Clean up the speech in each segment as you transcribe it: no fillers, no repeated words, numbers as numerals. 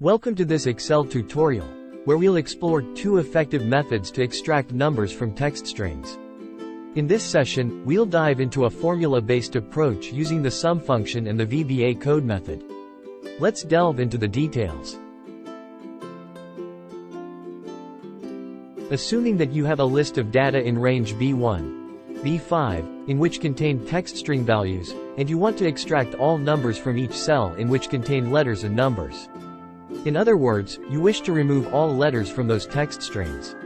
Welcome to this Excel tutorial, where we'll explore two effective methods to extract numbers from text strings. In this session, we'll dive into a formula-based approach using the sum function and the VBA Code method. Let's delve into the details. Assuming that you have a list of data in range B1, B5, in which contain text string values, and you want to extract all numbers from each cell in which contain letters and numbers. In other words, you wish to remove all letters from those text strings.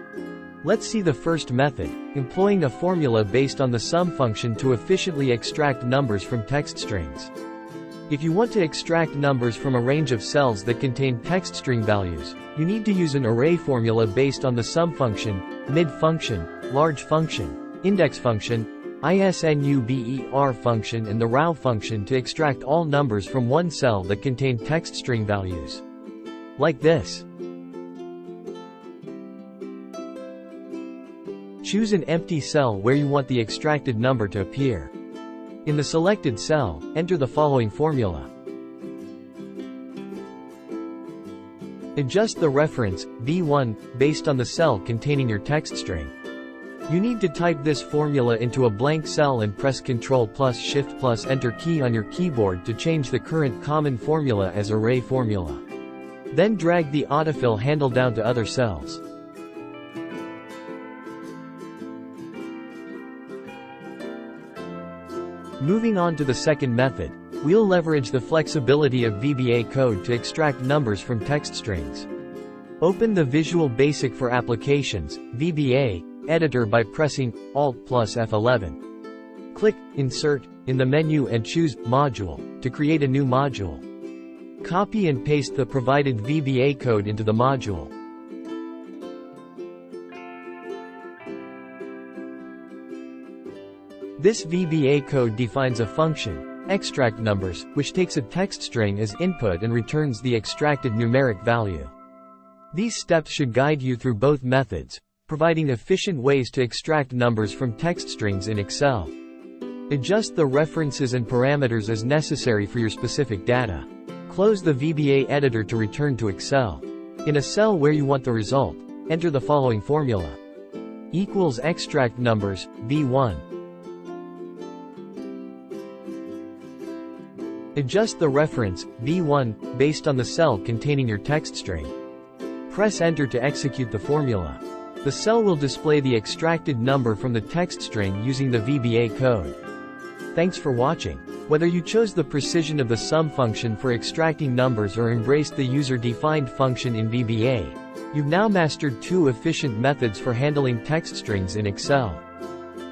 Let's see the first method, employing a formula based on the sum function to efficiently extract numbers from text strings. If you want to extract numbers from a range of cells that contain text string values, you need to use an array formula based on the sum function, mid function, large function, index function, isnuber function and the row function to extract all numbers from one cell that contain text string values. Like this. Choose an empty cell where you want the extracted number to appear. In the selected cell, enter the following formula. Adjust the reference, B1, based on the cell containing your text string. You need to type this formula into a blank cell and press Ctrl+, Shift+ Enter key on your keyboard to change the current common formula as array formula. Then drag the autofill handle down to other cells. Moving on to the second method, we'll leverage the flexibility of VBA Code to extract numbers from text strings. Open the Visual Basic for Applications (VBA) editor by pressing Alt plus F11. Click Insert in the menu and choose Module to create a new module. Copy and paste the provided VBA code into the module. This VBA code defines a function, extract numbers, which takes a text string as input and returns the extracted numeric value. These steps should guide you through both methods, providing efficient ways to extract numbers from text strings in Excel. Adjust the references and parameters as necessary for your specific data. Close the VBA editor to return to Excel. In a cell where you want the result, enter the following formula. Equals extract numbers, B1. Adjust the reference, B1, based on the cell containing your text string. Press Enter to execute the formula. The cell will display the extracted number from the text string using the VBA code. Thanks for watching. Whether you chose the precision of the sum function for extracting numbers or embraced the user-defined function in VBA, you've now mastered two efficient methods for handling text strings in Excel.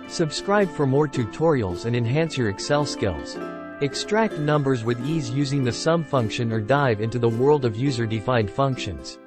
Subscribe for more tutorials and enhance your Excel skills. Extract numbers with ease using the sum function or dive into the world of user-defined functions.